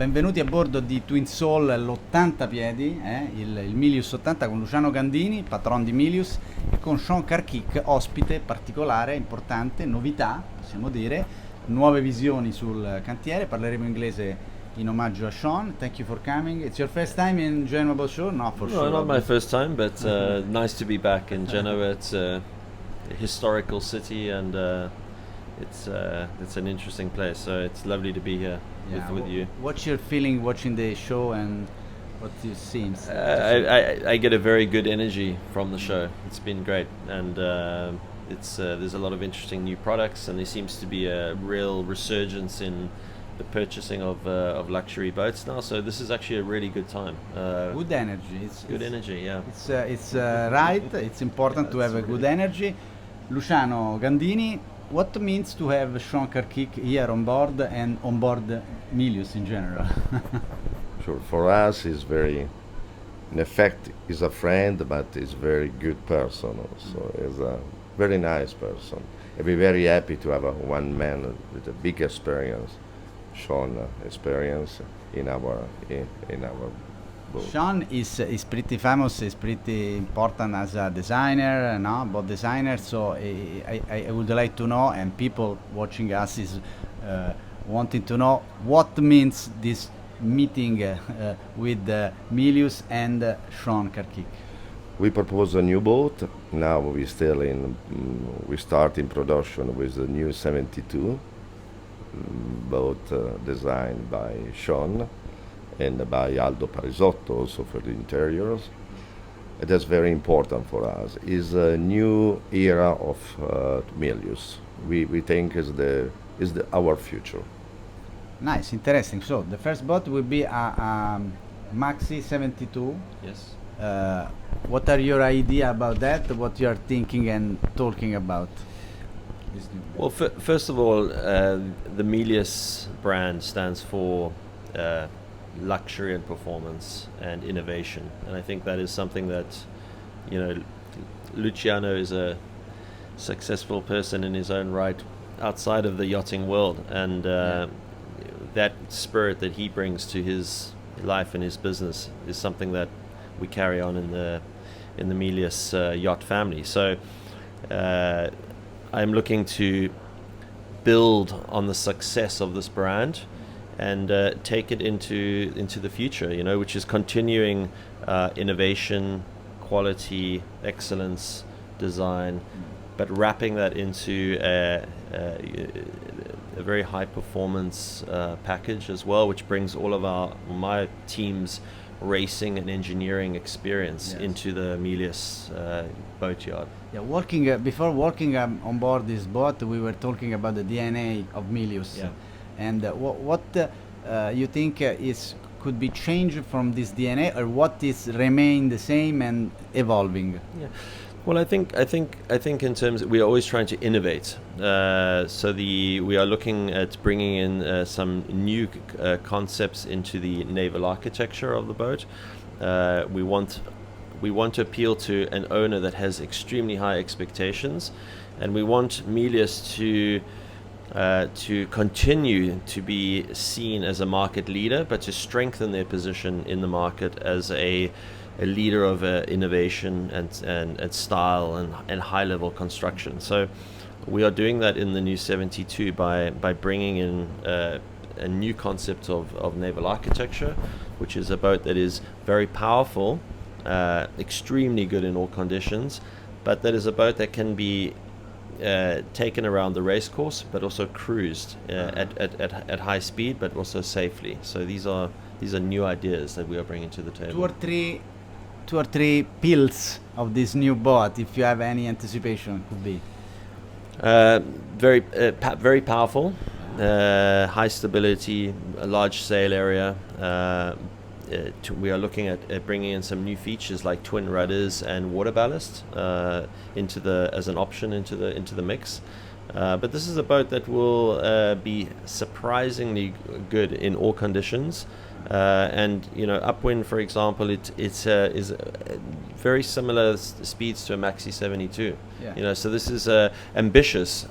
Benvenuti a bordo di Twin Soul, l'80 piedi, il Mylius 80 con Luciano Gandini, patron di Mylius, e con Sean Carkick, ospite particolare, importante, novità, possiamo dire, nuove visioni sul cantiere. Parleremo inglese in omaggio a Sean. Thank you for coming. It's your first time in Genoa Show? No, for sure. No, not my first time, but nice to be back in Genoa. It's a historical city, and it's an interesting place. So it's lovely to be here with you. What's your feeling watching the show and what it seems? I get a very good energy from the show. It's been great, and there's a lot of interesting new products, and there seems to be a real resurgence in the purchasing of luxury boats now. So this is actually a really good time. Good energy. It's energy. Yeah. It's right. It's important to have a good energy. Luciano Gandini, what means to have Sean Carkick here on board and on board Mylius in general? Sure, for us he's very, in effect, he's a friend, but he's a very good person also. He's a very nice person. I'd be very happy to have one man with a big experience, Sean experience in our boat. Sean is pretty famous, is pretty important as a designer, boat designer. So I would like to know, and people watching us is wanting to know, what means this meeting with Mylius and Sean Carkick. We propose a new boat. Now we start in production with the new 72 boat designed by Sean and by Aldo Parisotto also for the interiors. That's very important for us. It's a new era of Mylius. We think is our future. Nice, interesting. So the first boat will be a Maxi 72. Yes. What are your idea about that? What you are thinking and talking about? Well, first of all, the Mylius brand stands for luxury and performance and innovation, and I think that is something that, Luciano is a successful person in his own right outside of the yachting world, and that spirit that he brings to his life and his business is something that we carry on in the Mylius yacht family. So I'm looking to build on the success of this brand and take it into the future, which is continuing innovation, quality, excellence, design, but wrapping that into a very high performance package as well, which brings all of my team's racing and engineering experience into the Mylius boatyard. Yeah, before working on board this boat, we were talking about the DNA of Mylius. Yeah. And what you think could be changed from this DNA, or what is remain the same and evolving? Yeah. Well, I think in terms we are always trying to innovate. We are looking at bringing in some new concepts into the naval architecture of the boat. We want to appeal to an owner that has extremely high expectations, and we want Mylius to continue to be seen as a market leader, but to strengthen their position in the market as a leader of innovation and style and high level construction. So we are doing that in the new 72 by bringing in a new concept of naval architecture, which is a boat that is very powerful, extremely good in all conditions, but that is a boat that can be taken around the race course, but also cruised at high speed, but also safely. So these are new ideas that we are bringing to the table. Two or three pills of this new boat, if you have any anticipation, could be very powerful, high stability, a large sail area. We are looking at bringing in some new features like twin rudders and water ballast as an option into the mix. But this is a boat that will be surprisingly good in all conditions. And upwind, for example, it's very similar speeds to a Maxi 72. Yeah. So this is ambitious.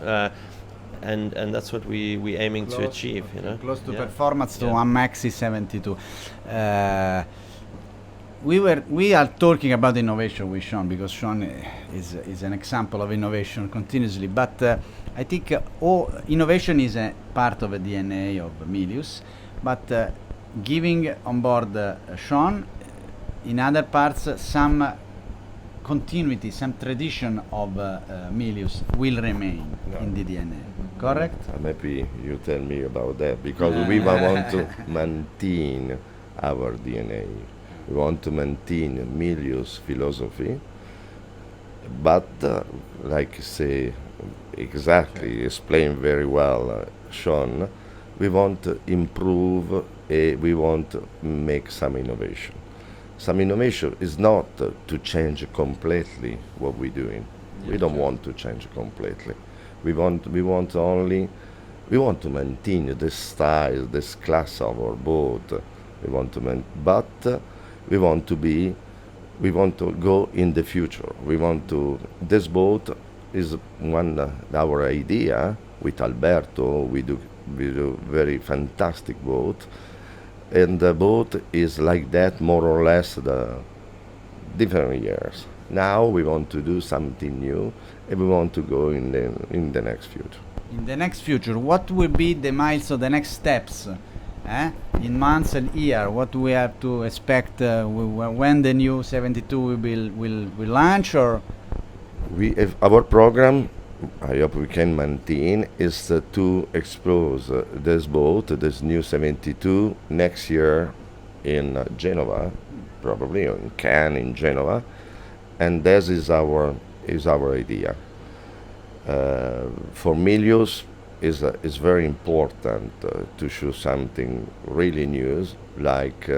and that's what we aiming to achieve. You know, close to Yeah. performance to Yeah. one Maxi 72. We are talking about innovation with Sean because Sean is an example of innovation continuously. But I think innovation is a part of the DNA of Mylius. But giving on board Sean, in other parts, some continuity, some tradition of Mylius will remain in the DNA. Correct? I'm happy you tell me about that because we want to maintain our DNA. We want to maintain Mylius philosophy, but like say exactly explained very well Sean, we want to improve, we want to make some innovation. Some innovation is not to change completely what we're doing. We don't want to change completely. We want to maintain this style, this class of our boat. We want to but we want to go in the future. This boat is our idea with Alberto. We do very fantastic boat, and the boat is like that more or less the different years. Now we want to do something new, and we want to go in the next future. In the next future, what will be the milestones, the next steps? In months and year, what we have to expect when the new 72 will launch, or Our program, I hope we can maintain, is to expose this boat, this new 72, next year in Genova, probably in Cannes, in Genova, and this is our idea. For Mylius, is very important to show something really new, like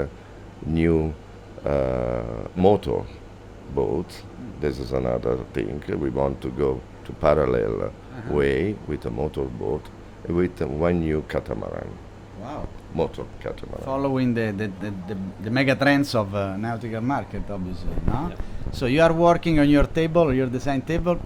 new motor boats. This is another thing. We want to go to parallel way with a motor boat, with one new catamaran, wow, motor catamaran. following the mega trends of nautical market, obviously, no? Yeah. So you are working on your table, your design table.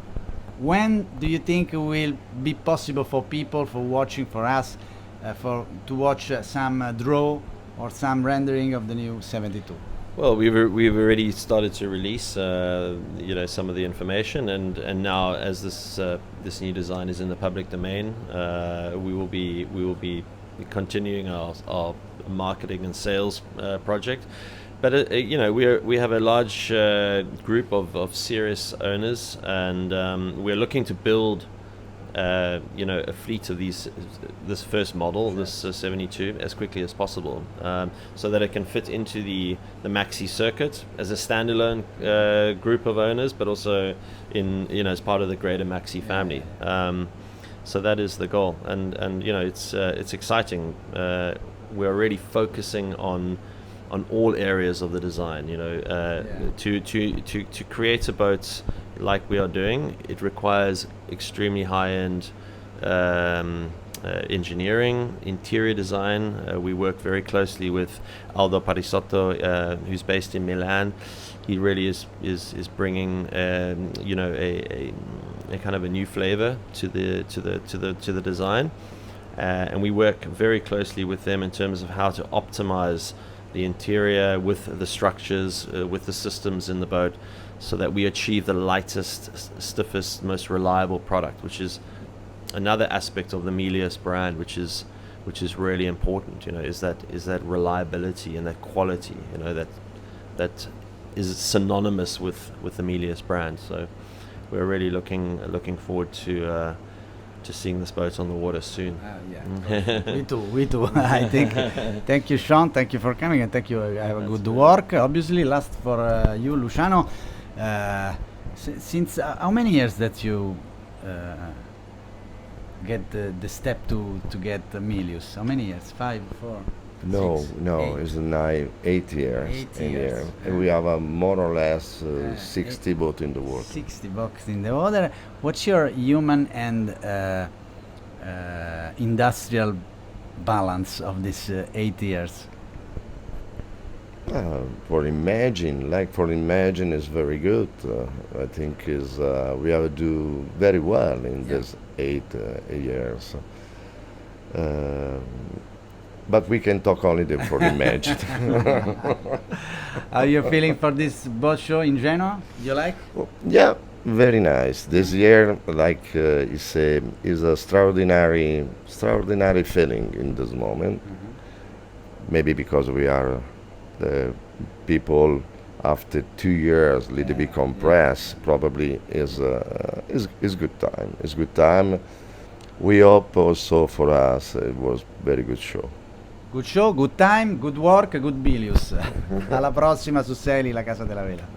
When do you think it will be possible for people, for watching, for us, to watch some draw or some rendering of the new 72? Well, we've already started to release some of the information, and now as this new design is in the public domain, we will be continuing our marketing and sales project. But we have a large group of serious owners, and we're looking to build a fleet of this first model, this 72, as quickly as possible, so that it can fit into the Maxi circuit as a standalone group of owners, but also as part of the greater Maxi family. So that is the goal, and it's exciting. We're already focusing on all areas of the design. To create a boat like we are doing, it requires extremely high-end engineering, interior design. We work very closely with Aldo Parisotto, who's based in Milan. He really is bringing a kind of a new flavor to the design, and we work very closely with them in terms of how to optimize the interior with the structures, with the systems in the boat, so that we achieve the lightest, stiffest, most reliable product, which is another aspect of the Mylius brand, which is really important. Is that reliability and that quality. That is synonymous with the Mylius brand. So we're really looking forward to seeing this boat on the water soon. We too. I think. Thank you, Sean. Thank you for coming, and thank you. Have a good work. Obviously, last for you, Luciano. Since how many years that you get the step to get Mylius? How many years? 5, 4? No, 6, no, 8? it's 8 years. 8 in years. here. And we have more or less 60 boats in the water. 60 boats in the water. What's your human and industrial balance of these 8 years? For Imagine is very good. I think is we have do very well in this 8 years. Uh, but we can talk only for Imagine. How are you feeling for this boat show in Genoa? You like? Yeah, very nice. This year, is a extraordinary feeling in this moment. Maybe because we are the people after 2 years, little bit compressed. Probably is good time. It's good time. We hope also for us it was very good show. Good show, good time, good work, good Mylius. Alla prossima su Saily, la casa della vela.